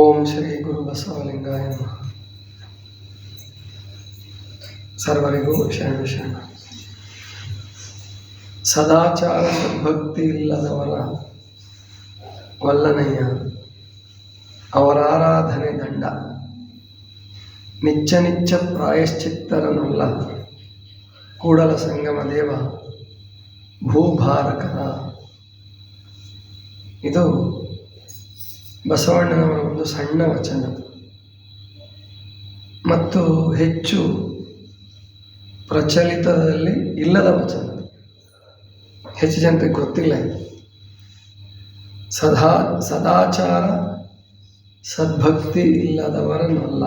ಓಂ ಶ್ರೀ ಗುರು ಬಸವಲಿಂಗಾಯ ನಮಃ. ಸರ್ವರಿಗೂ ಶರಣ ಶರಣ. ಸದಾಚಾರ ಸದ್ಭಕ್ತಿ ಇಲ್ಲದವರ ವಲ್ಲನಯ್ಯ, ಅವರಾರಾಧನೆ ದಂಡ. ನಿಚ್ಚ ನಿಚ್ಚ ಪ್ರಾಯಶ್ಚಿತ್ತರನಲ್ಲ, ಕೂಡಲ ಸಂಗಮ ದೇವ ಭೂಭಾರಕರ. ಇದು ಬಸವಣ್ಣನವರ ಒಂದು ಸಣ್ಣ ವಚನ ಮತ್ತು ಹೆಚ್ಚು ಪ್ರಚಲಿತದಲ್ಲಿ ಇಲ್ಲದ ವಚನ. ಹೆಚ್ಚು ಜನರಿಗೆ ಗೊತ್ತಿಲ್ಲ. ಸದಾಚಾರ ಸದ್ಭಕ್ತಿ ಇಲ್ಲದವರನ್ನಲ್ಲ,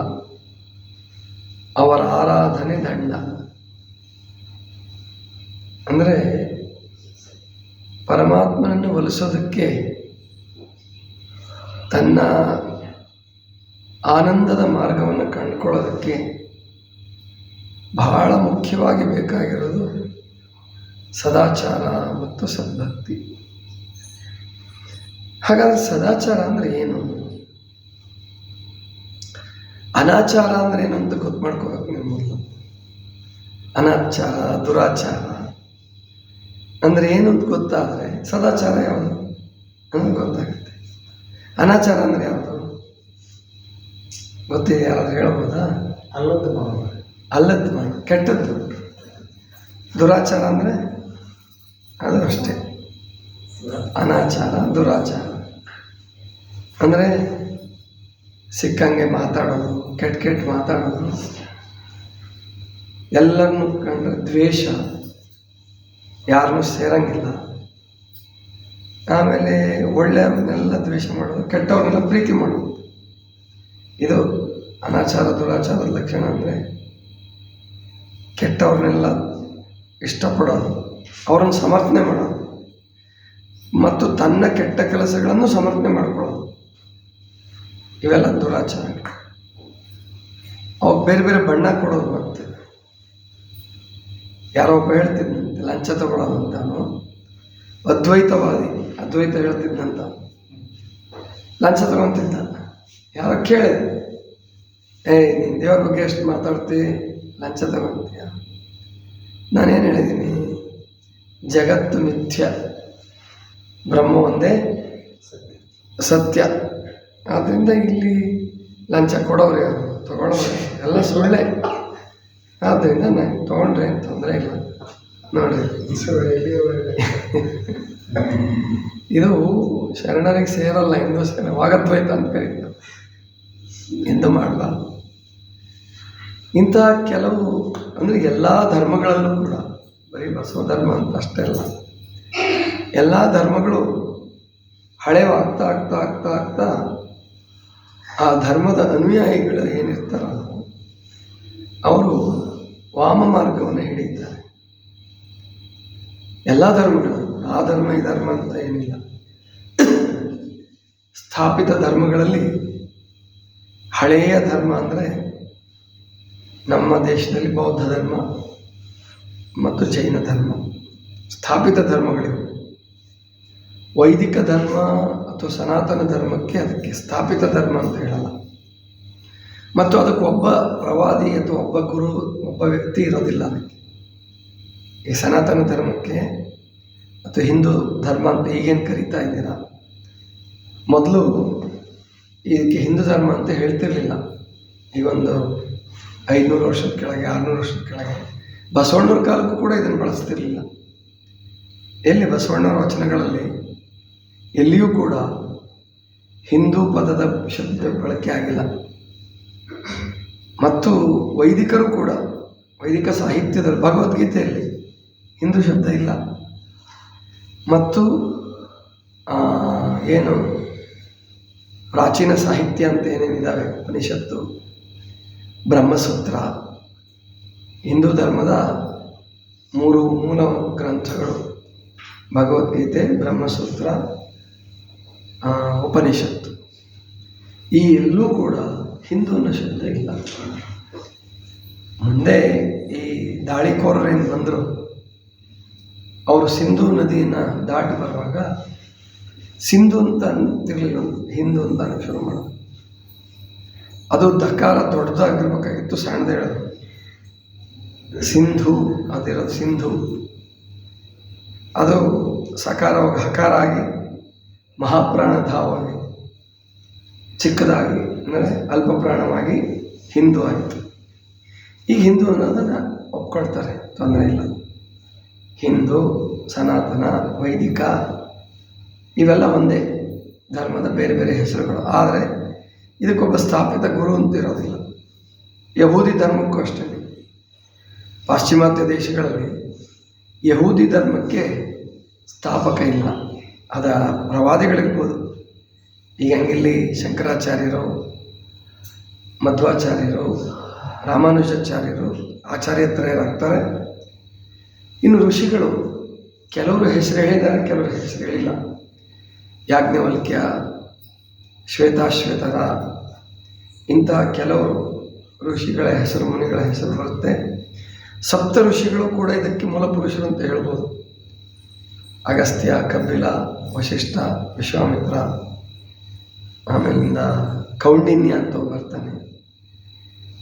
ಅವರ ಆರಾಧನೆ ದಂಡ. ಅಂದರೆ ಪರಮಾತ್ಮನನ್ನು ಒಲಿಸೋದಕ್ಕೆ, ತನ್ನ ಆನಂದದ ಮಾರ್ಗವನ್ನು ಕಂಡುಕೊಳ್ಳೋದಕ್ಕೆ ಬಹಳ ಮುಖ್ಯವಾಗಿ ಬೇಕಾಗಿರೋದು ಸದಾಚಾರ ಮತ್ತು ಸದ್ಭಕ್ತಿ. ಹಾಗಾದರೆ ಸದಾಚಾರ ಅಂದರೆ ಏನು? ಅನಾಚಾರ ಅಂದರೆ ಏನು ಅಂತ ಗೊತ್ತು ಮಾಡ್ಕೋಬೇಕು ನೀವು ಮೊದಲು. ಅನಾಚಾರ, ದುರಾಚಾರ ಅಂದರೆ ಏನು ಅಂತ ಗೊತ್ತಾದರೆ ಸದಾಚಾರ ಯಾವುದು ಅನ್ನೋದು ಗೊತ್ತಾಗುತ್ತೆ. ಅನಾಚಾರ ಅಂದರೆ ಯಾವುದು ಗೊತ್ತಿದೆ? ಯಾರಾದ್ರೂ ಹೇಳ್ಬೋದಾ? ಅಲ್ಲದ್ದು ಮಾಡು, ಕೆಟ್ಟದ್ದು. ದುರಾಚಾರ ಅಂದರೆ ಅದು ಅಷ್ಟೇ. ಅನಾಚಾರ, ದುರಾಚಾರ ಅಂದರೆ ಸಿಕ್ಕಂಗೆ ಮಾತಾಡೋದು, ಕೆಟ್ಟ ಮಾತಾಡೋದು, ಎಲ್ಲರನ್ನೂ ಕಂಡ್ರೆ ದ್ವೇಷ, ಯಾರನ್ನೂ ಸೇರಂಗಿಲ್ಲ. ಆಮೇಲೆ ಒಳ್ಳೆಯವ್ರನ್ನೆಲ್ಲ ದ್ವೇಷ ಮಾಡೋದು, ಕೆಟ್ಟವ್ರನ್ನೆಲ್ಲ ಪ್ರೀತಿ ಮಾಡೋದು. ಇದು ಅನಾಚಾರ ದುರಾಚಾರದ ಲಕ್ಷಣ. ಅಂದರೆ ಕೆಟ್ಟವ್ರನ್ನೆಲ್ಲ ಇಷ್ಟಪಡೋದು, ಅವರನ್ನು ಸಮರ್ಥನೆ ಮಾಡೋದು ಮತ್ತು ತನ್ನ ಕೆಟ್ಟ ಕೆಲಸಗಳನ್ನು ಸಮರ್ಥನೆ ಮಾಡ್ಕೊಳ್ಳೋದು, ಇವೆಲ್ಲ ದುರಾಚಾರ. ಅವಾಗ ಬೇರೆ ಬೇರೆ ಬಣ್ಣ ಕೊಡೋದು. ಮತ್ತೆ ಯಾರೋ ಒಬ್ಬ ಹೇಳ್ತಿದ್ದಂತೆ ಲಂಚ ತಗೊಳ್ಳೋದು ಅಂತಾನು. ಅದ್ವೈತ ಹೇಳ್ತಿದ್ದಂತ ಲಂಚ ತಗೊತಿದ್ದ. ಯಾರೋ ಕೇಳಿದೆ, ನೀನು ದೇವ್ರ ಬಗ್ಗೆ ಎಷ್ಟು ಮಾತಾಡ್ತಿ, ಲಂಚ ತಗೊತೀಯ? ನಾನೇನು ಹೇಳಿದ್ದೀನಿ? ಜಗತ್ತು ಮಿಥ್ಯ, ಬ್ರಹ್ಮ ಒಂದೇ ಸತ್ಯ. ಆದ್ದರಿಂದ ಇಲ್ಲಿ ಲಂಚ ಕೊಡೋರು ಯಾರು, ತಗೊಳ್ಳೋರು ಎಲ್ಲ ಸುಳ್ಳೆ. ಆದ್ದರಿಂದ ನಾನು ತೊಗೊಂಡ್ರೆ ಏನು ತೊಂದರೆ ಇಲ್ಲ ನೋಡಿ. ಇದು ಶರಣರಿಗೆ ಸೇರಲ್ಲ, ಹಿಂದೂ ಸೇರ ವಾಗದ್ವೈತ ಅಂತ ಕರೀತಾರೆ. ಹಿಂದೂ ಮಾಡಬಾರ್ದು. ಇಂತಹ ಕೆಲವು ಅಂದರೆ ಎಲ್ಲ ಧರ್ಮಗಳಲ್ಲೂ ಕೂಡ, ಬರೀ ಬಸವ ಧರ್ಮ ಅಂತ ಅಷ್ಟೇ ಅಲ್ಲ, ಎಲ್ಲ ಧರ್ಮಗಳು ಹಳೆವಾಗ್ತಾ ಆಗ್ತಾ ಆಗ್ತಾ ಆಗ್ತಾ ಆ ಧರ್ಮದ ಅನುಯಾಯಿಗಳು ಏನಿರ್ತಾರಲ್ಲ, ಅವರು ವಾಮ ಮಾರ್ಗವನ್ನು ಹಿಡಿತಾರೆ. ಎಲ್ಲ ಧರ್ಮಗಳು, ಆ ಧರ್ಮ ಈ ಧರ್ಮ ಅಂತ ಏನಿಲ್ಲ. ಸ್ಥಾಪಿತ ಧರ್ಮಗಳಲ್ಲಿ ಹಳೆಯ ಧರ್ಮ ಅಂದರೆ ನಮ್ಮ ದೇಶದಲ್ಲಿ ಬೌದ್ಧ ಧರ್ಮ ಮತ್ತು ಜೈನ ಧರ್ಮ ಸ್ಥಾಪಿತ ಧರ್ಮಗಳಿವೆ. ವೈದಿಕ ಧರ್ಮ ಅಥವಾ ಸನಾತನ ಧರ್ಮಕ್ಕೆ ಅದಕ್ಕೆ ಸ್ಥಾಪಿತ ಧರ್ಮ ಅಂತ ಹೇಳಲ್ಲ. ಮತ್ತು ಅದಕ್ಕೆ ಒಬ್ಬ ಪ್ರವಾದಿ ಅಥವಾ ಒಬ್ಬ ಗುರು, ಒಬ್ಬ ವ್ಯಕ್ತಿ ಇರೋದಿಲ್ಲ. ಅದಕ್ಕೆ ಈ ಸನಾತನ ಧರ್ಮಕ್ಕೆ ಅಥವಾ ಹಿಂದೂ ಧರ್ಮ ಅಂತ ಈಗೇನು ಕರೀತಾ ಇದ್ದೀರಾ, ಮೊದಲು ಇದಕ್ಕೆ ಹಿಂದೂ ಧರ್ಮ ಅಂತ ಹೇಳ್ತಿರ್ಲಿಲ್ಲ. ಈಗೊಂದು 500 ವರ್ಷದ ಕೆಳಗೆ, 600 ವರ್ಷದ ಕೆಳಗೆ, ಬಸವಣ್ಣವ್ರ ಕಾಲಕ್ಕೂ ಕೂಡ ಇದನ್ನು ಬಳಸ್ತಿರ್ಲಿಲ್ಲ. ಎಲ್ಲಿ ಬಸವಣ್ಣವ್ರ ವಚನಗಳಲ್ಲಿ ಎಲ್ಲಿಯೂ ಕೂಡ ಹಿಂದೂ ಪದದ ಶಬ್ದ ಬಳಕೆ ಆಗಿಲ್ಲ. ಮತ್ತು ವೈದಿಕರು ಕೂಡ, ವೈದಿಕ ಸಾಹಿತ್ಯದಲ್ಲಿ ಭಗವದ್ಗೀತೆಯಲ್ಲಿ ಹಿಂದೂ ಶಬ್ದ ಇಲ್ಲ. ಮತ್ತು ಏನು ಪ್ರಾಚೀನ ಸಾಹಿತ್ಯ ಅಂತ ಏನೇನಿದ್ದಾವೆ, ಉಪನಿಷತ್ತು, ಬ್ರಹ್ಮಸೂತ್ರ, ಹಿಂದೂ ಧರ್ಮದ 3 ಮೂಲ ಗ್ರಂಥಗಳು ಭಗವದ್ಗೀತೆ, ಬ್ರಹ್ಮಸೂತ್ರ, ಉಪನಿಷತ್ತು, ಈ ಎಲ್ಲೂ ಕೂಡ ಹಿಂದೂ ಅನ್ನೋ ಶಬ್ದ ಇಲ್ಲ. ಮುಂದೆ ಈ ದಾಳಿಕೋರರೇನು ಬಂದರು, ಅವರು ಸಿಂಧೂ ನದಿಯನ್ನು ದಾಟಿ ಬರುವಾಗ ಸಿಂಧು ಅಂತ ಅಂತಿರಲಿಲ್ಲ, ಹಿಂದೂ ಅಂತ ಶುರು ಮಾಡೋದು. ಅದು ದಕಾರ ದೊಡ್ಡದಾಗಿರ್ಬೇಕಾಗಿತ್ತು, ಸಣ್ಣದು ಹೇಳೋದು. ಸಿಂಧು ಅದಿರೋದು ಸಿಂಧು, ಅದು ಸಕಾರವಾಗಿ ಹಕಾರ ಆಗಿ ಮಹಾಪ್ರಾಣಧಾವಾಗಿ ಚಿಕ್ಕದಾಗಿ ಅಂದರೆ ಅಲ್ಪ ಪ್ರಾಣವಾಗಿ ಹಿಂದೂ ಆಯಿತು. ಈ ಹಿಂದೂ ಅನ್ನೋದನ್ನು ಒಪ್ಕೊಳ್ತಾರೆ, ತೊಂದರೆ ಇಲ್ಲ. ಹಿಂದೂ, ಸನಾತನ, ವೈದಿಕ ಇವೆಲ್ಲ ಒಂದೇ ಧರ್ಮದ ಬೇರೆ ಬೇರೆ ಹೆಸರುಗಳು. ಆದರೆ ಇದಕ್ಕೊಬ್ಬ ಸ್ಥಾಪಿತ ಗುರು ಅಂತ ಇರೋದಿಲ್ಲ. ಯಹೂದಿ ಧರ್ಮಕ್ಕೂ ಅಷ್ಟೇ. ಪಾಶ್ಚಿಮಾತ್ಯ ದೇಶಗಳಲ್ಲಿ ಯಹೂದಿ ಧರ್ಮಕ್ಕೆ ಸ್ಥಾಪಕ ಇಲ್ಲ, ಅದರ ಪ್ರವಾದಿಗಳಿರ್ಬೋದು. ಈಗ ಹಂಗಿಲ್ಲಿ ಶಂಕರಾಚಾರ್ಯರು, ಮಧ್ವಾಚಾರ್ಯರು, ರಾಮಾನುಜಾಚಾರ್ಯರು ಆಚಾರ್ಯತ್ರಯರಾಗ್ತಾರೆ. ಇನ್ನು ಋಷಿಗಳು ಕೆಲವರು ಹೆಸರು ಹೇಳಿದ್ದಾರೆ, ಕೆಲವರು ಹೆಸರು ಹೇಳಿಲ್ಲ. ಯಾಜ್ಞವಲ್ಕ್ಯ, ಶ್ವೇತಾಶ್ವೇತರ ಇಂಥ ಕೆಲವರು ಋಷಿಗಳ ಹೆಸರು, ಮುನಿಗಳ ಹೆಸರು ಬರುತ್ತೆ. ಸಪ್ತ ಋಷಿಗಳು ಕೂಡ ಇದಕ್ಕೆ ಮೂಲ ಪುರುಷರು ಅಂತ ಹೇಳ್ಬೋದು. ಅಗಸ್ತ್ಯ, ಕಪಿಲ, ವಶಿಷ್ಠ, ವಿಶ್ವಾಮಿತ್ರ, ಆಮೇಲಿಂದ ಕೌಂಡಿನ್ಯ ಅಂತ ಬರ್ತಾನೆ,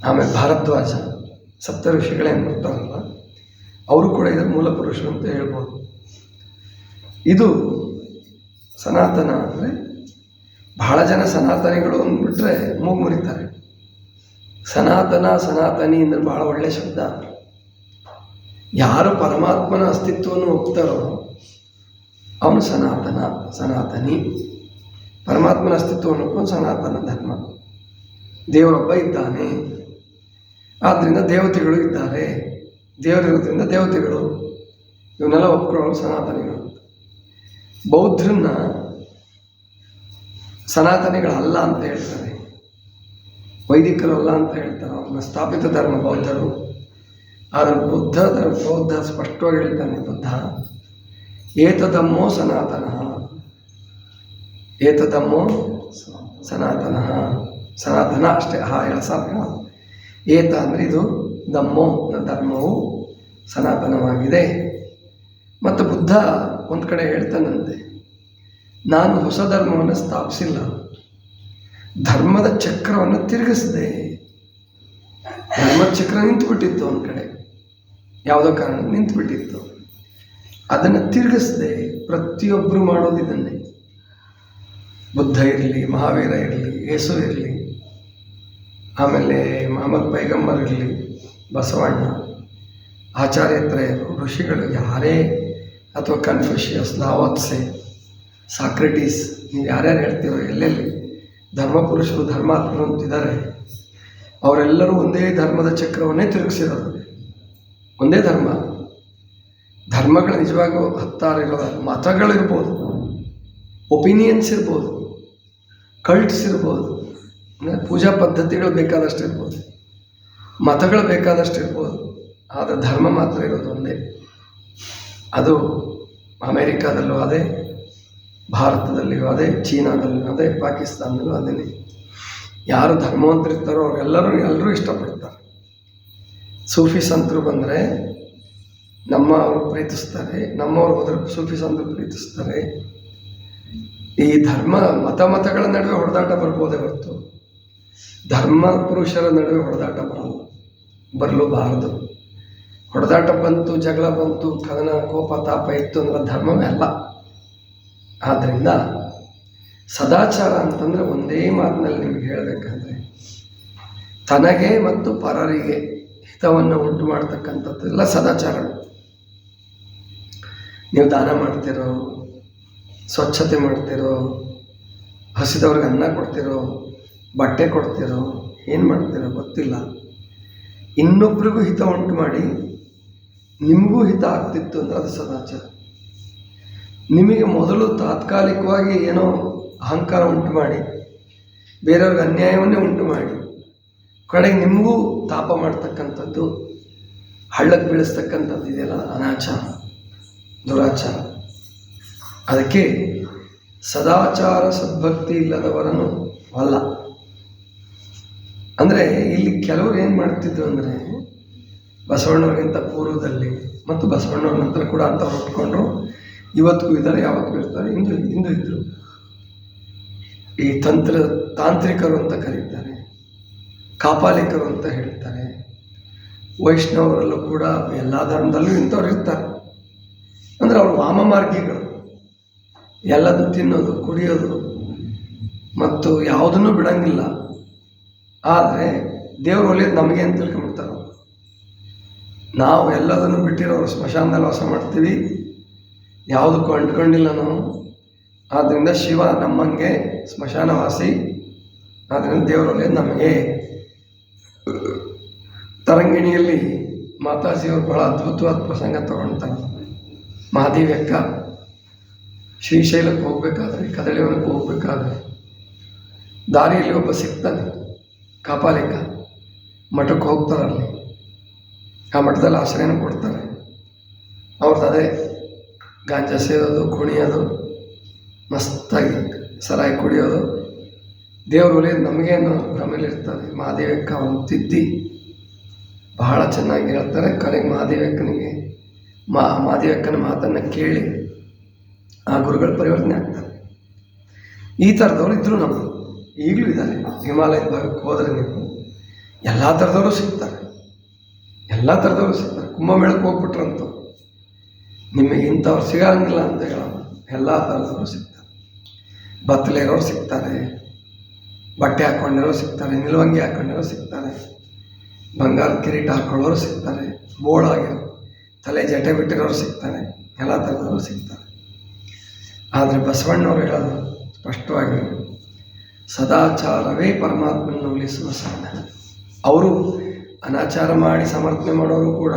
ಆಮೇಲೆ ಭಾರದ್ವಾಜ, ಸಪ್ತ ಋಷಿಗಳೇನು ಬರ್ತಾರಲ್ಲ ಅವರು ಕೂಡ ಇದರ ಮೂಲ ಪುರುಷರು ಅಂತ ಹೇಳ್ಬೋದು. ಇದು ಸನಾತನ ಅಂದರೆ ಬಹಳ ಜನ ಸನಾತನಿಗಳು ಅಂದ್ಬಿಟ್ರೆ ಮೂಗು ಮುರಿತಾರೆ. ಸನಾತನ, ಸನಾತನಿ ಅಂದರೆ ಬಹಳ ಒಳ್ಳೆಯ ಶಬ್ದ. ಯಾರು ಪರಮಾತ್ಮನ ಅಸ್ತಿತ್ವವನ್ನು ಒಪ್ತಾರೋ ಅವನು ಸನಾತನ, ಸನಾತನಿ. ಪರಮಾತ್ಮನ ಅಸ್ತಿತ್ವವನ್ನು ಒಪ್ಪೋನು ಸನಾತನ ಧರ್ಮ. ದೇವರೊಬ್ಬ ಇದ್ದಾನೆ, ಆದ್ದರಿಂದ ದೇವತೆಗಳು ಇದ್ದಾರೆ, ದೇವರಿರೋದ್ರಿಂದ ದೇವತೆಗಳು, ಇವನ್ನೆಲ್ಲ ಒಪ್ಕೊಳ್ಳೋರು ಸನಾತನಿಗಳು. ಬೌದ್ಧರನ್ನ ಸನಾತನಿಗಳಲ್ಲ ಅಂತ ಹೇಳ್ತಾರೆ, ವೈದಿಕರು ಅಲ್ಲ ಅಂತ ಹೇಳ್ತಾರೆ. ಅವ್ರನ್ನ ಸ್ಥಾಪಿತ ಧರ್ಮ ಬೌದ್ಧರು. ಆದರೆ ಬೌದ್ಧ ಸ್ಪಷ್ಟವಾಗಿ ಹೇಳ್ತಾನೆ, ಬುದ್ಧ ಏತದಮ್ಮೋ ಸನಾತನ, ಏತದಮ್ಮೋ ಸನಾತನ, ಸನಾತನ ಅಷ್ಟೇ. ಎಳಸಾಲ ಏತ ಅಂದರೆ ಇದು, ದಮ್ಮೋ ಧರ್ಮವು ಸನಾತನವಾಗಿದೆ. ಮತ್ತು ಬುದ್ಧ ಒಂದು ಕಡೆ ಹೇಳ್ತಾನಂತೆ, ನಾನು ಹೊಸ ಧರ್ಮವನ್ನು ಸ್ಥಾಪಿಸಿಲ್ಲ, ಧರ್ಮದ ಚಕ್ರವನ್ನು ತಿರುಗಿಸಿದೆ. ಧರ್ಮದ ಚಕ್ರ ನಿಂತುಬಿಟ್ಟಿತ್ತು ಒಂದು ಕಡೆ, ಯಾವುದೋ ಕಾರಣ ನಿಂತುಬಿಟ್ಟಿತ್ತು, ಅದನ್ನು ತಿರುಗಿಸಿದೆ. ಪ್ರತಿಯೊಬ್ಬರು ಮಾಡೋದು ಇದನ್ನೇ. ಬುದ್ಧ ಇರಲಿ, ಮಹಾವೀರ ಇರಲಿ, ಯೇಸು ಇರಲಿ, ಆಮೇಲೆ ಮಹಮ್ಮದ್ ಪೈಗಂಬರ್ ಇರಲಿ, ಬಸವಣ್ಣ, ಆಚಾರ್ಯತ್ರಯರು, ಋಷಿಗಳು ಯಾರೇ, ಅಥವಾ ಕನ್ಫ್ಯೂಷಿಯಸ್, ಲಾವತ್ಸೆ, ಸಾಕ್ರೆಟೀಸ್, ನೀವು ಯಾರ್ಯಾರು ಹೇಳ್ತೀರೋ ಎಲ್ಲೆಲ್ಲಿ ಧರ್ಮಪುರುಷರು, ಧರ್ಮಾತ್ಮರು ಅಂತಿದ್ದಾರೆ, ಅವರೆಲ್ಲರೂ ಒಂದೇ ಧರ್ಮದ ಚಕ್ರವನ್ನೇ ತಿರುಗಿಸಿರೋದು. ಒಂದೇ ಧರ್ಮ. ಧರ್ಮಗಳು ನಿಜವಾಗೂ 16 ಇರೋದು. ಮತಗಳಿರ್ಬೋದು, ಒಪಿನಿಯನ್ಸ್ ಇರ್ಬೋದು, ಕಲ್ಟ್ಸ್ ಇರ್ಬೋದು, ಅಂದರೆ ಪೂಜಾ ಪದ್ಧತಿಗಳು ಬೇಕಾದಷ್ಟು ಇರ್ಬೋದು, ಮತಗಳು ಬೇಕಾದಷ್ಟು ಇರ್ಬೋದು. ಆದರೆ ಧರ್ಮ ಮಾತ್ರ ಇರೋದು ಒಂದೇ. ಅದು ಅಮೇರಿಕಾದಲ್ಲೂ ಅದೇ, ಭಾರತದಲ್ಲಿಯೂ ಅದೇ, ಚೀನಾದಲ್ಲೂ ಅದೇ, ಪಾಕಿಸ್ತಾನದಲ್ಲೂ ಅದೇ. ಯಾರು ಧರ್ಮವಂತರಿರ್ತಾರೋ ಅವರೆಲ್ಲರೂ ಇಷ್ಟಪಡ್ತಾರೆ. ಸೂಫಿ ಸಂತರು ಬಂದರೆ ನಮ್ಮವರು ಪ್ರೀತಿಸ್ತಾರೆ, ನಮ್ಮವ್ರು ಹೋದರೆ ಸೂಫಿ ಸಂತರು ಪ್ರೀತಿಸ್ತಾರೆ. ಈ ಮತಗಳ ನಡುವೆ ಹೊಡೆದಾಟ ಬರ್ಬೋದೇ ಹೊರತು ಧರ್ಮ ಪುರುಷರ ನಡುವೆ ಹೊಡೆದಾಟ ಬರಲೂಬಾರದು. ಹೊಡೆದಾಟ ಬಂತು, ಜಗಳ ಬಂತು, ಕದನ, ಕೋಪ, ತಾಪ ಇತ್ತು ಅಂದ್ರೆ ಧರ್ಮವೇ ಅಲ್ಲ. ಆದ್ದರಿಂದ ಸದಾಚಾರ ಅಂತಂದರೆ ಒಂದೇ ಮಾತಿನಲ್ಲಿ ನಿಮಗೆ ಹೇಳಬೇಕಂದ್ರೆ, ತನಗೆ ಮತ್ತು ಪರರಿಗೆ ಹಿತವನ್ನು ಉಂಟು ಮಾಡ್ತಕ್ಕಂಥದ್ದೆಲ್ಲ ಸದಾಚಾರಗಳು. ನೀವು ದಾನ ಮಾಡ್ತಿರೋ, ಸ್ವಚ್ಛತೆ ಮಾಡ್ತಿರೋ, ಹಸಿದವ್ರಿಗೆ ಅನ್ನ ಕೊಡ್ತಿರೋ, ಬಟ್ಟೆ ಕೊಡ್ತಿರೋ, ಏನು ಮಾಡ್ತಿರೋ ಗೊತ್ತಿಲ್ಲ, ಇನ್ನೊಬ್ರಿಗೂ ಹಿತ ಉಂಟು ಮಾಡಿ ನಿಮಗೂ ಹಿತ ಆಗ್ತಿತ್ತು ಅಂದರೆ ಅದು ಸದಾಚಾರ. ನಿಮಗೆ ಮೊದಲು ತಾತ್ಕಾಲಿಕವಾಗಿ ಏನೋ ಅಹಂಕಾರ ಉಂಟು ಮಾಡಿ ಬೇರೆಯವ್ರಿಗೆ ಅನ್ಯಾಯವನ್ನೇ ಉಂಟು ಮಾಡಿ ಕಡೆಗೆ ನಿಮಗೂ ತಾಪ ಮಾಡ್ತಕ್ಕಂಥದ್ದು, ಹಳ್ಳಕ್ಕೆ ಬೀಳಿಸ್ತಕ್ಕಂಥದ್ದು ಇದೆಯಲ್ಲ, ಅನಾಚಾರ, ದುರಾಚಾರ. ಅದಕ್ಕೆ ಸದಾಚಾರ ಸದ್ಭಕ್ತಿ ಇಲ್ಲದವರನ್ನು ಅಲ್ಲ. ಅಂದರೆ ಇಲ್ಲಿ ಕೆಲವರು ಏನು ಮಾಡ್ತಿದ್ರು ಅಂದರೆ, ಬಸವಣ್ಣವ್ರಿಗಿಂತ ಪೂರ್ವದಲ್ಲಿ ಮತ್ತು ಬಸವಣ್ಣವ್ರ ನಂತರ ಕೂಡ ಅಂಥವ್ರು ಒಪ್ಕೊಂಡ್ರು, ಇವತ್ತಿಗೂ ಇದ್ದಾರೆ, ಯಾವತ್ತಿಗೂ ಇರ್ತಾರೆ. ಇಂದು ಇದ್ದರು ಈ ತಾಂತ್ರಿಕರು ಅಂತ ಕರೀತಾರೆ. ಕಾಪಾಲಿಕರು ಅಂತ ಹೇಳ್ತಾರೆ. ವೈಷ್ಣವರಲ್ಲೂ ಕೂಡ ಎಲ್ಲ ಧರ್ಮದಲ್ಲೂ ಇಂಥವ್ರು ಇರ್ತಾರೆ. ಅಂದರೆ ಅವರು ವಾಮಮಾರ್ಗಿಗಳು. ಎಲ್ಲದೂ ತಿನ್ನೋದು, ಕುಡಿಯೋದು ಮತ್ತು ಯಾವುದನ್ನು ಬಿಡಂಗಿಲ್ಲ. ಆದರೆ ದೇವರು ಒಳ್ಳೆಯದು ನಮಗೆ ಅಂತ ತಿಳ್ಕೊಂಡ್ಬಿಡ್ತಾರೆ. ನಾವು ಎಲ್ಲದನ್ನು ಬಿಟ್ಟಿರೋರು ಸ್ಮಶಾನದಲ್ಲಿ ವಾಸ ಮಾಡ್ತೀವಿ, ಯಾವುದಕ್ಕೂ ಅಂಟ್ಕೊಂಡಿಲ್ಲ ನಾವು. ಆದ್ದರಿಂದ ಶಿವ ನಮ್ಮಂಗೆ ಸ್ಮಶಾನವಾಸಿ. ಆದ್ದರಿಂದ ದೇವರು ಒಳ್ಳೆಯದು ನಮಗೆ. ತರಂಗಿಣಿಯಲ್ಲಿ ಮಾತಾಜಿಯವರು ಬಹಳ ಅದ್ಭುತವಾದ ಪ್ರಸಂಗ ತಗೊಳ್ತಾರೆ. ಮಹಾದೇವ್ಯಕ್ಕ ಶ್ರೀಶೈಲಕ್ಕೆ ಹೋಗ್ಬೇಕಾದ್ರೆ, ಕದಳಿವನಕ್ಕೆ ಹೋಗ್ಬೇಕಾದ್ರೆ ದಾರಿಯಲ್ಲಿ ಒಬ್ಬ ಸಿಗ್ತಾನೆ, ಕಾಪಾಲಿಕ. ಮಠಕ್ಕೆ ಹೋಗ್ತಾರಲ್ಲಿ, ಆ ಮಠದಲ್ಲಿ ಆಶ್ರಯನ ಕೊಡ್ತಾರೆ. ಅವ್ರದ್ದು ಅದೇ ಗಾಂಜಾ ಸೇದೋದು, ಕುಣಿಯೋದು, ಮಸ್ತಾಗಿ ಸರಾಯಿ ಕುಡಿಯೋದು, ದೇವರು ಒಳ್ಳೆಯದು ನಮಗೆ ಅನ್ನೋ ಭ್ರಮೆಯಲ್ಲಿರ್ತಾರೆ. ಮಹಾದೇವಕ್ಕ ಅವನು ತಿದ್ದಿ ಬಹಳ ಚೆನ್ನಾಗಿ ಹೇಳ್ತಾರೆ. ಕರೆಗೆ ಮಹಾದೇವಕ್ಕನಿಗೆ ಮಹಾದೇವಕ್ಕನ ಮಾತನ್ನು ಕೇಳಿ ಆ ಗುರುಗಳ ಪರಿವರ್ತನೆ ಆಗ್ತಾರೆ. ಈ ಥರದವರು ಇದ್ದರು ನಮ್ಮ ಈಗಲೂ ಇದ್ದಾರೆ. ಹಿಮಾಲಯದ ಭಾಗಕ್ಕೆ ಹೋದರೆ ನೀವು ಎಲ್ಲ ಥರದವರು ಸಿಗ್ತಾರೆ, ಎಲ್ಲ ಥರದವರು ಸಿಗ್ತಾರೆ. ಕುಂಭಮೇಳಕ್ಕೆ ಹೋಗ್ಬಿಟ್ರಂತೂ ನಿಮಗೆ ಇಂಥವ್ರು ಸಿಗಂಗಿಲ್ಲ ಅಂತ ಹೇಳೋದು. ಎಲ್ಲ ಥರದವರು ಸಿಗ್ತಾರೆ. ಬತ್ತಲಿರೋರು ಸಿಗ್ತಾರೆ, ಬಟ್ಟೆ ಹಾಕ್ಕೊಂಡಿರೋರು ಸಿಗ್ತಾರೆ, ನಿಲುವಂಗಿ ಹಾಕ್ಕೊಂಡಿರೋರು ಸಿಗ್ತಾರೆ, ಬಂಗಾರದ ಕಿರೀಟ ಹಾಕ್ಕೊಳ್ಳೋರು ಸಿಗ್ತಾರೆ, ಬೋಳಾಗಿರೋ ತಲೆ ಜಟೆ ಬಿಟ್ಟಿರೋರು ಸಿಗ್ತಾರೆ, ಎಲ್ಲ ಥರದವರು ಸಿಗ್ತಾರೆ. ಆದರೆ ಬಸವಣ್ಣವರು ಹೇಳೋದು ಸ್ಪಷ್ಟವಾಗಿ, ಸದಾಚಾರವೇ ಪರಮಾತ್ಮನ ಉಳಿಸುವ ಸಾಧನ. ಅವರು ಅನಾಚಾರ ಮಾಡಿ ಸಮರ್ಥನೆ ಮಾಡೋರು ಕೂಡ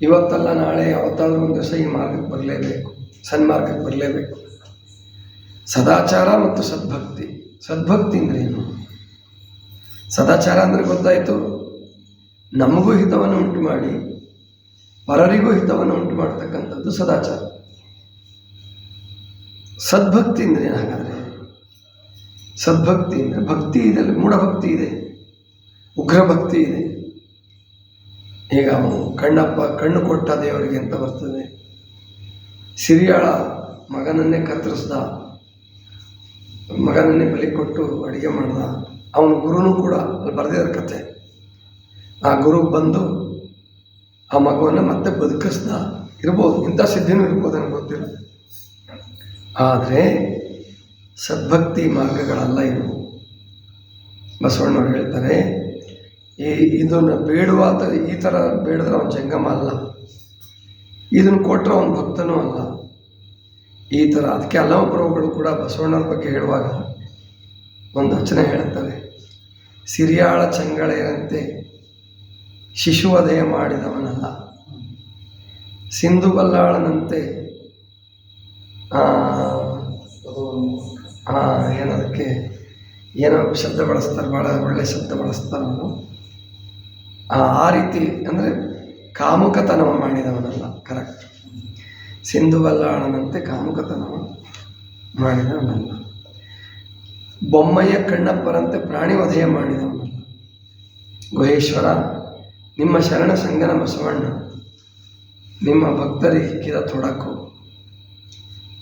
ಇವತ್ತಲ್ಲ ನಾಳೆ ಯಾವತ್ತಾದರೂ ಒಂದು ದಿವಸ ಈ ಮಾರ್ಗಕ್ಕೆ ಬರಲೇಬೇಕು, ಸನ್ಮಾರ್ಗಕ್ಕೆ ಬರಲೇಬೇಕು. ಸದಾಚಾರ ಮತ್ತು ಸದ್ಭಕ್ತಿ. ಸದ್ಭಕ್ತಿ ಅಂದರೆ ಏನು? ಸದಾಚಾರ ಅಂದರೆ ಗೊತ್ತಾಯಿತು, ನಮಗೂ ಹಿತವನ್ನು ಉಂಟು ಮಾಡಿ ಪರರಿಗೂ ಹಿತವನ್ನು ಉಂಟು ಮಾಡ್ತಕ್ಕಂಥದ್ದು ಸದಾಚಾರ. ಸದ್ಭಕ್ತಿ ಅಂದರೆ ಹಾಗಾದರೆ ಸದ್ಭಕ್ತಿ ಅಂದರೆ ಭಕ್ತಿ ಇದೆ, ಮೂಢಭಕ್ತಿ ಇದೆ, ಉಗ್ರ ಭಕ್ತಿ ಇದೆ. ಈಗ ಅವನು ಕಣ್ಣಪ್ಪ ಕಣ್ಣು ಕೊಟ್ಟ ದೇವರಿಗೆ ಅಂತ ಬರ್ತದೆ. ಸಿರಿಯಾಳ ಮಗನನ್ನೇ ಕತ್ತರಿಸ್ದ, ಮಗನನ್ನೇ ಬಲಿ ಕೊಟ್ಟು ಅಡುಗೆ ಮಾಡ್ದ. ಅವನ ಗುರುನೂ ಕೂಡ ಅಲ್ಲಿ ಬರೆದಿರೋ ಕಥೆ. ಆ ಗುರು ಬಂದು ಆ ಮಗುವನ್ನು ಮತ್ತೆ ಬದುಕಿಸ್ದ. ಇರ್ಬೋದು, ಇಂಥ ಸಿದ್ಧಿನೂ ಇರ್ಬೋದು, ನನಗೆ ಗೊತ್ತಿಲ್ಲ. ಆದರೆ ಸದ್ಭಕ್ತಿ ಮಾರ್ಗಗಳಲ್ಲ ಇವು. ಬಸವಣ್ಣವ್ರು ಹೇಳ್ತಾರೆ, ಇದನ್ನು ಬೇಡುವಾತ ಈ ಥರ ಬೇಡಿದ್ರೆ ಅವನ ಜಂಗಮ ಅಲ್ಲ, ಇದನ್ನು ಕೊಟ್ಟರೆ ಅವನ ಭಕ್ತನೂ ಅಲ್ಲ. ಈ ಥರ ಅದಕ್ಕೆ ಹಲವು ಪ್ರಭುಗಳು ಕೂಡ ಬಸವಣ್ಣವ್ರ ಬಗ್ಗೆ ಹೇಳುವಾಗ ಒಂದು ವಚನ ಹೇಳ್ತಾರೆ, ಸಿರಿಯಾಳ ಚಂಗಳೆಯರಂತೆ ಶಿಶುವಧೆಯ ಮಾಡಿದವನಲ್ಲ, ಸಿಂಧು ಬಲ್ಲಾಳನಂತೆ ಏನದಕ್ಕೆ ಏನೋ ಶಬ್ದ ಬಳಸ್ತಾರೆ, ಭಾಳ ಒಳ್ಳೆಯ ಶಬ್ದ ಬಳಸ್ತಾರೆ ಅವರು. ಆ ರೀತಿ ಅಂದರೆ ಕಾಮುಕತನವ ಮಾಡಿದವನಲ್ಲ, ಕರೆಕ್ಟ್. ಸಿಂಧು ಬಲ್ಲಾಳನಂತೆ ಕಾಮುಕತನವ ಮಾಡಿದವನಲ್ಲ. ಬೊಮ್ಮಯ್ಯ ಕಣ್ಣಪ್ಪರಂತೆ ಪ್ರಾಣಿವಧೆಯ ಮಾಡಿದವನಲ್ಲ. ಗುಹೇಶ್ವರ, ನಿಮ್ಮ ಶರಣ ಸಂಗನ ಬಸವಣ್ಣ ನಿಮ್ಮ ಭಕ್ತರಿಗಿದ ತೊಡಕು.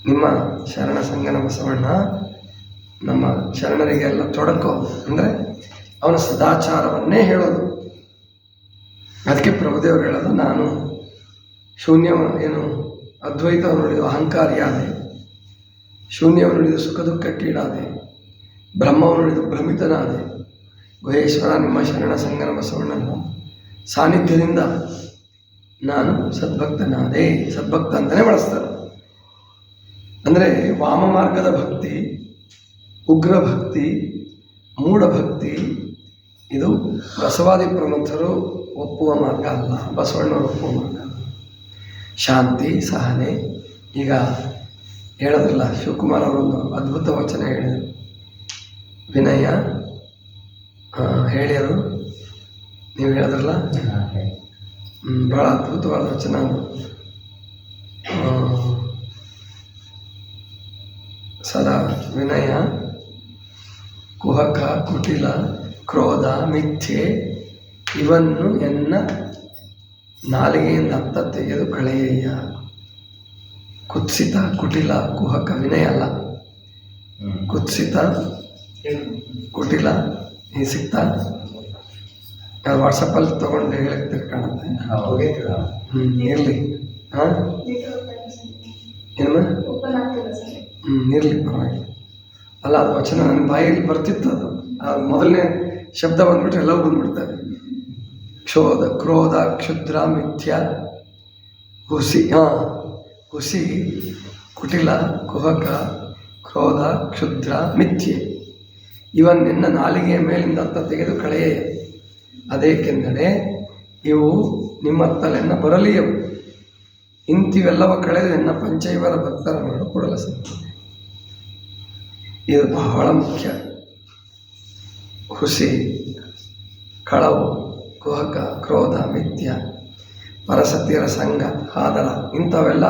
ನಿಮ್ಮ ಶರಣ ಸಂಗನ ಬಸವಣ್ಣ ನಮ್ಮ ಶರಣರಿಗೆಲ್ಲ ತೊಡಕು ಅಂದರೆ ಅವನ ಸದಾಚಾರವನ್ನೇ ಹೇಳೋದು. ಅದಕ್ಕೆ ಪ್ರಭುದೇವರು ಹೇಳೋದು, ನಾನು ಏನು ಅದ್ವೈತವನ್ನು ನುಡಿದು ಅಹಂಕಾರಿಯಾದೆ, ಶೂನ್ಯವನ್ನು ನುಡಿದು ಸುಖ ದುಃಖಕ್ಕೀಡಾದೆ, ಬ್ರಹ್ಮವನ್ನು ನುಡಿದು ಭ್ರಮಿತನಾದೆ. ಗುಹೇಶ್ವರ, ನಿಮ್ಮ ಶರಣ ಸಂಗನ ಬಸವಣ್ಣನ ಸಾನ್ನಿಧ್ಯದಿಂದ ನಾನು ಸದ್ಭಕ್ತನಾದೆ. ಸದ್ಭಕ್ತ ಅಂತಲೇ ಬಳಸ್ತಾರೆ. ಅಂದರೆ ವಾಮ ಮಾರ್ಗದ ಭಕ್ತಿ, ಉಗ್ರ ಭಕ್ತಿ, ಮೂಢಭಕ್ತಿ ಇದು ಬಸವಾದಿ ಪ್ರಮುಖರು ಒಪ್ಪುವ ಮಾರ್ಗ ಅಲ್ಲ, ಬಸವಣ್ಣವರು ಒಪ್ಪುವ ಮಾರ್ಗ ಅಲ್ಲ. ಶಾಂತಿ, ಸಹನೆ. ಈಗ ಹೇಳೋದ್ರಲ್ಲ, ಶಿವಕುಮಾರ್ ಅವರೊಂದು ಅದ್ಭುತ ವಚನ ಹೇಳಿದರು, ವಿನಯ ಹೇಳಿದರು, ನೀವು ಹೇಳಿದ್ರಲ್ಲ, ಭಾಳ ಅದ್ಭುತವಾದ ವಚನ. ಸದಾ ವಿನಯ, ಕುಹಕ, ಕುಟಿಲ, ಕ್ರೋಧ, ಮಿಥ್ಯೆ ಇವನ್ನು ಎನ್ನ ನಾಲಿಗೆಯಿಂದ ಅತ್ತ ತೆಗೆದು ಕಳೆಯಯ್ಯ. ಕುತ್ಸಿತ, ಕುಟಿಲ, ಕುಹಕ, ವಿನಯ ಅಲ್ಲ, ಕುತ್ಸಿತ, ಕುಟಿಲ ಈ ಸಿಕ್ತ ಅದು ವಾಟ್ಸಪ್ಪಲ್ಲಿ ತೊಗೊಂಡು ಹೇಳಕ್ಕೆ ಕಾಣುತ್ತೆ. ಇರಲಿ. ಹಾಂ ಏನಮ್ಮ? ಇರಲಿ, ಪರವಾಗಿಲ್ಲ. ಅಲ್ಲ, ಅದು ವಚನ ನನ್ನ ಬಾಯಲ್ಲಿ ಬರ್ತಿತ್ತು. ಅದು ಮೊದಲನೇ ಶಬ್ದ ಬಂದ್ಬಿಟ್ರೆ ಎಲ್ಲವೂ ಬಂದ್ಬಿಡ್ತವೆ. ಕ್ರೋಧ, ಕ್ಷುದ್ರ, ಮಿಥ್ಯ, ಹುಸಿ. ಹುಸಿ, ಕುಟಿಲ, ಕುಹಕ, ಕ್ರೋಧ, ಕ್ಷುದ್ರ, ಮಿಥ್ಯೆ ಇವನ್ನೆನ್ನ ನಾಲಿಗೆಯ ಮೇಲಿಂದ ತೆಗೆದು ಕಳೆಯೇ. ಅದೇಕೆಂದರೆ ಇವು ನಿಮ್ಮ ತಲೆನ್ನ ಬರಲಿಯವು. ಇಂತಿವೆಲ್ಲವ ಕಳೆದು ಎನ್ನ ಪಂಚೈವರ ಭಕ್ತರ ಮಾಡು ಕೂಡಲ ಸಂಗಮ. ಇದು ಬಹಳ ಮುಖ್ಯ. ಹುಸಿ, ಕಳವು, ಕುಹಕ, ಕ್ರೋಧ, ಮಿಥ್ಯ, ಪರಸತಿಯರ ಸಂಘ, ಆದರ ಇಂಥವೆಲ್ಲ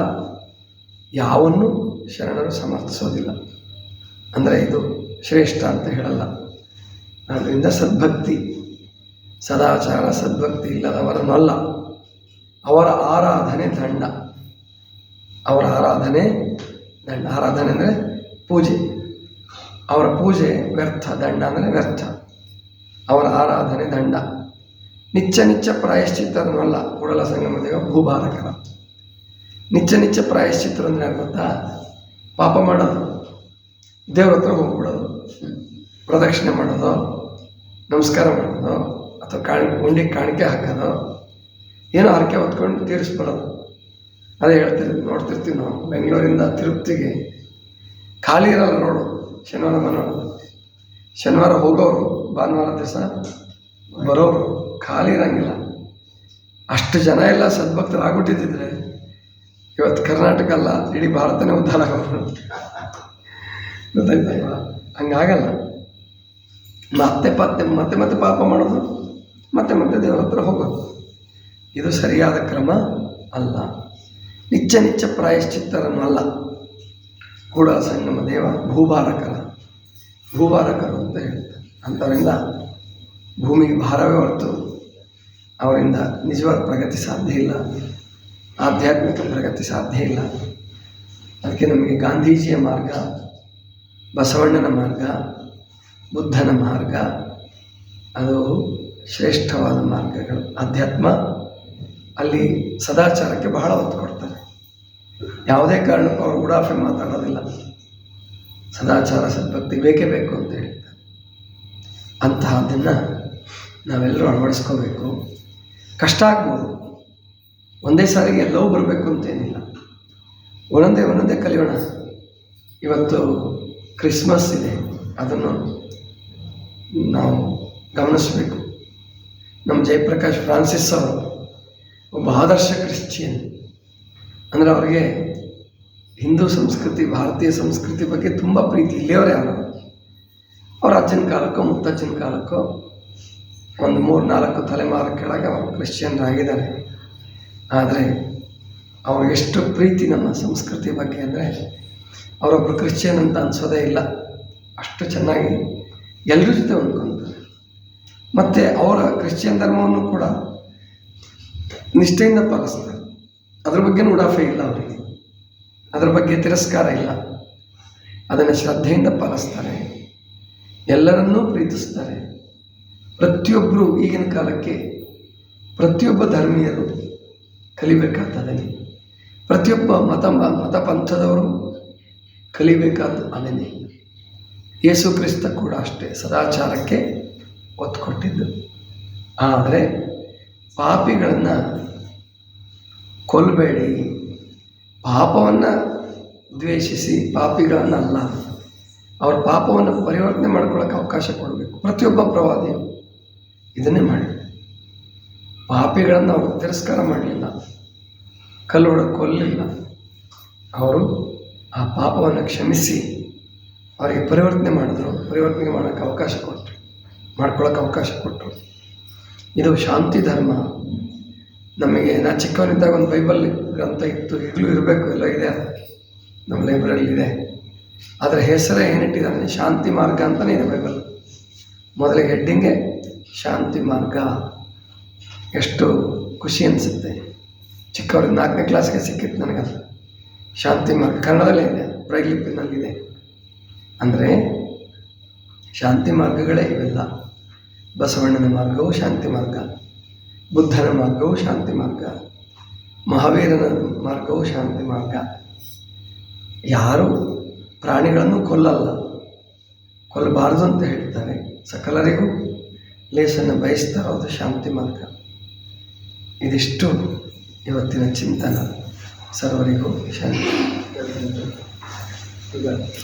ಯಾವನ್ನು ಶರಣರು ಸಮರ್ಥಿಸೋದಿಲ್ಲ. ಅಂದರೆ ಇದು ಶ್ರೇಷ್ಠ ಅಂತ ಹೇಳಲ್ಲ. ಆದ್ದರಿಂದ ಸದ್ಭಕ್ತಿ, ಸದಾಚಾರ, ಸದ್ಭಕ್ತಿ ಇಲ್ಲದವರನ್ನಲ್ಲ. ಅವರ ಆರಾಧನೆ ದಂಡ. ಅವರ ಆರಾಧನೆ ದಂಡ. ಆರಾಧನೆ ಅಂದರೆ ಪೂಜೆ. ಅವರ ಪೂಜೆ ವ್ಯರ್ಥ, ದಂಡ ಅಂದರೆ ವ್ಯರ್ಥ. ಅವರ ಆರಾಧನೆ ದಂಡ. ನಿತ್ಯ ಪ್ರಾಯಶ್ಚಿತ್ತರನ್ನಲ್ಲ. ಕೂಡಲ ಸಂಗಮ ದೇವ ಭೂಭಾರಕರ. ನಿತ್ಯ ಪ್ರಾಯಶ್ಚಿತ್ತರು ಅಂದರೆ ಗೊತ್ತಾ? ಪಾಪ ಮಾಡೋದು, ದೇವ್ರ ಹತ್ರ ಹೋಗ್ಬಿಡೋದು, ಪ್ರದಕ್ಷಿಣೆ ಮಾಡೋದು, ನಮಸ್ಕಾರ ಮಾಡೋದು, ಅಥವಾ ಉಂಡಿಗೆ ಕಾಣಿಕೆ ಹಾಕೋದು, ಏನೋ ಹರಕೆ ಹೊತ್ಕೊಂಡು ತೀರಿಸ್ಬಿಡೋದು. ಅದೇ ಹೇಳ್ತೀವಿ, ನೋಡ್ತಿರ್ತೀವಿ ನಾವು. ಬೆಂಗಳೂರಿಂದ ತಿರುಪತಿಗೆ ಖಾಲಿ ಇರೋಲ್ಲ ರೋಡು. ಶನಿವಾರ ಭಾನುವಾರ, ಶನಿವಾರ ಹೋಗೋರು, ಭಾನುವಾರ ದಿವಸ ಬರೋರು, ಖಾಲಿ ಇರೋಂಗಿಲ್ಲ. ಅಷ್ಟು ಜನ ಎಲ್ಲ ಸದ್ಭಕ್ತರಾಗ್ಬಿಟ್ಟಿದ್ದರೆ ಇವತ್ತು ಕರ್ನಾಟಕ ಅಲ್ಲ, ಇಡೀ ಭಾರತನೇ ಉದ್ಧಾರ ಆಗೋರು. ಗೊತ್ತಾಯ್ತಲ್ವಾ? ಹಂಗಾಗಲ್ಲ. ಮತ್ತೆ ಪಾಪ ಮಾಡೋದು, ಮತ್ತೆ ದೇವರ ಹತ್ರ ಹೋಗೋದು, ಇದು ಸರಿಯಾದ ಕ್ರಮ ಅಲ್ಲ. ನಿತ್ಯ ಪ್ರಾಯಶ್ಚಿತ್ತರನ್ನಲ್ಲ. ಕೂಡಲ ಸಂಗಮ ದೇವ ಭೂಭಾರಕರು ಅಂತ ಹೇಳ್ತಾರೆ. ಅಂಥವರಿಂದ ಭೂಮಿಗೆ ಭಾರವೇ ಹೊರತು ಅವರಿಂದ ನಿಜವಾದ ಪ್ರಗತಿ ಸಾಧ್ಯ ಇಲ್ಲ, ಆಧ್ಯಾತ್ಮಿಕ ಪ್ರಗತಿ ಸಾಧ್ಯ ಇಲ್ಲ. ಅದಕ್ಕೆ ನಮಗೆ ಗಾಂಧೀಜಿಯ ಮಾರ್ಗ, ಬಸವಣ್ಣನ ಮಾರ್ಗ, ಬುದ್ಧನ ಮಾರ್ಗ, ಅದು ಶ್ರೇಷ್ಠವಾದ ಮಾರ್ಗಗಳು. ಅಧ್ಯಾತ್ಮ ಅಲ್ಲಿ ಸದಾಚಾರಕ್ಕೆ ಬಹಳ ಒತ್ತು ಕೊಡ್ತಾರೆ. ಯಾವುದೇ ಕಾರಣಕ್ಕೂ ಅವರು ಉಡಾಫೆ ಮಾತಾಡೋದಿಲ್ಲ. ಸದಾಚಾರ, ಸದ್ಭಕ್ತಿ ಬೇಕೇ ಬೇಕು ಅಂತ ಹೇಳ್ತಾರೆ. ಅಂತಹದನ್ನು ನಾವೆಲ್ಲರೂ ಅಳವಡಿಸ್ಕೋಬೇಕು. ಕಷ್ಟ ಆಗ್ಬೋದು, ಒಂದೇ ಸಾರಿಗೆ ಎಲ್ಲವೂ ಬರಬೇಕು ಅಂತೇನಿಲ್ಲ. ಒಂದೊಂದೇ ಕಲಿಯೋಣ. ಇವತ್ತು ಕ್ರಿಸ್ಮಸ್ ಇದೆ, ಅದನ್ನು ನಾವು ಗಮನಿಸಬೇಕು. ನಮ್ಮ ಜಯಪ್ರಕಾಶ್ ಫ್ರಾನ್ಸಿಸ್ ಅವರು ಒಬ್ಬ ಆದರ್ಶ ಕ್ರಿಶ್ಚಿಯನ್. ಅಂದರೆ ಅವ್ರಿಗೆ ಹಿಂದೂ ಸಂಸ್ಕೃತಿ, ಭಾರತೀಯ ಸಂಸ್ಕೃತಿ ಬಗ್ಗೆ ತುಂಬ ಪ್ರೀತಿ. ಇಲ್ಲಿಯವರೇ ಅವ್ರ ಅಜ್ಜನ ಕಾಲಕ್ಕೋ ಮುತ್ತಜ್ಜನ ಕಾಲಕ್ಕೋ ಒಂದು 3-4 ತಲೆಮಾರು ಕೆಳಗೆ ಅವರು ಕ್ರಿಶ್ಚಿಯನ್ರಾಗಿದ್ದಾರೆ. ಆದರೆ ಅವ್ರಿಗೆಷ್ಟು ಪ್ರೀತಿ ನಮ್ಮ ಸಂಸ್ಕೃತಿ ಬಗ್ಗೆ ಅಂದರೆ ಅವರೊಬ್ಬರು ಕ್ರಿಶ್ಚಿಯನ್ ಅಂತ ಅನಿಸೋದೇ ಇಲ್ಲ. ಅಷ್ಟು ಚೆನ್ನಾಗಿ ಎಲ್ಲರ ಜೊತೆ ಹೊಂದ್ಕೊತಾರೆ. ಮತ್ತು ಅವರ ಕ್ರಿಶ್ಚಿಯನ್ ಧರ್ಮವನ್ನು ಕೂಡ ನಿಷ್ಠೆಯಿಂದ ಪಾಲಿಸ್ತಾರೆ. ಅದ್ರ ಬಗ್ಗೆ ಉಡಾಫೆ ಇಲ್ಲ ಅವರಿಗೆ, ಅದರ ಬಗ್ಗೆ ತಿರಸ್ಕಾರ ಇಲ್ಲ. ಅದನ್ನು ಶ್ರದ್ಧೆಯಿಂದ ಪಾಲಿಸ್ತಾರೆ, ಎಲ್ಲರನ್ನೂ ಪ್ರೀತಿಸ್ತಾರೆ. ಪ್ರತಿಯೊಬ್ಬರು ಈಗಿನ ಕಾಲಕ್ಕೆ ಪ್ರತಿಯೊಬ್ಬ ಧರ್ಮೀಯರು ಕಲಿಬೇಕಾದನೇ, ಪ್ರತಿಯೊಬ್ಬ ಮತ ಪಂಥದವರು ಕಲಿಬೇಕಾದ ಅದನ್ನೇ. ಯೇಸು ಕ್ರಿಸ್ತ ಕೂಡ ಅಷ್ಟೇ ಸದಾಚಾರಕ್ಕೆ ಒತ್ತು ಕೊಟ್ಟಿದ್ದು. ಆದರೆ ಪಾಪಿಗಳನ್ನು ಕೊಲ್ಲಬೇಡಿ, ಪಾಪವನ್ನು ದ್ವೇಷಿಸಿ, ಪಾಪಿಗಳನ್ನಲ್ಲ, ಅವ್ರ ಪಾಪವನ್ನು ಪರಿವರ್ತನೆ ಮಾಡ್ಕೊಳ್ಳೋಕೆ ಅವಕಾಶ ಕೊಡಬೇಕು. ಪ್ರತಿಯೊಬ್ಬ ಪ್ರವಾದಿಯು ಇದನ್ನೇ ಮಾಡಿ. ಪಾಪಿಗಳನ್ನು ಅವರು ತಿರಸ್ಕಾರ ಮಾಡಲಿಲ್ಲ, ಕೊಲ್ಲಲಿಲ್ಲ. ಅವರು ಆ ಪಾಪವನ್ನು ಕ್ಷಮಿಸಿ ಅವರಿಗೆ ಪರಿವರ್ತನೆ ಮಾಡಿದ್ರು, ಪರಿವರ್ತನೆ ಮಾಡೋಕ್ಕೆ ಅವಕಾಶ ಕೊಟ್ಟರು, ಮಾಡ್ಕೊಳ್ಳೋಕೆ ಅವಕಾಶ ಕೊಟ್ಟರು. ಇದು ಶಾಂತಿ ಧರ್ಮ. ನಮಗೆ ಚಿಕ್ಕವನಿದ್ದಾಗ ಒಂದು ಬೈಬಲ್ ಗ್ರಂಥ ಇತ್ತು, ಈಗಲೂ ಇರಬೇಕು, ಎಲ್ಲ ಇದೆ, ನಮ್ಮ ಲೈಬ್ರರಿ ಇದೆ. ಅದರ ಹೆಸರೇ ಏನಿಟ್ಟಿದ್ದಾನೆ, ಶಾಂತಿ ಮಾರ್ಗ ಅಂತಲೇ ಇದೆ ಬೈಬಲ್. ಮೊದಲಿಗೆ ಹೆಡ್ಡಿಂಗೆ ಶಾಂತಿ ಮಾರ್ಗ. ಎಷ್ಟು ಖುಷಿ ಅನಿಸುತ್ತೆ. ಚಿಕ್ಕವರಿಂದ 4ನೇ ಕ್ಲಾಸ್ಗೆ ಸಿಕ್ಕಿತ್ತು ನನಗದು. ಶಾಂತಿ ಮಾರ್ಗ ಕನ್ನಡದಲ್ಲೇ ಇದೆ, ಬ್ರೈಲ್ ಲಿಪಿನಲ್ಲಿದೆ. ಅಂದರೆ ಶಾಂತಿ ಮಾರ್ಗಗಳೇ ಇವೆಲ್ಲ. ಬಸವಣ್ಣನ ಮಾರ್ಗವು ಶಾಂತಿ ಮಾರ್ಗ, ಬುದ್ಧನ ಮಾರ್ಗವು ಶಾಂತಿ ಮಾರ್ಗ, ಮಹಾವೀರನ ಮಾರ್ಗವು ಶಾಂತಿ ಮಾರ್ಗ. ಯಾರು ಪ್ರಾಣಿಗಳನ್ನು ಕೊಲ್ಲಬಾರದು ಅಂತ ಹೇಳ್ತಾರೆ. ಸಕಲರಿಗೂ ಲೇಸನ್ನು ಬಯಸ್ತಾರೋ ಅದು ಶಾಂತಿ ಮಾರ್ಗ. ಇದಿಷ್ಟು ಇವತ್ತಿನ ಚಿಂತನ. ಸರ್ವರಿಗೂ ಶಾಂತಿ.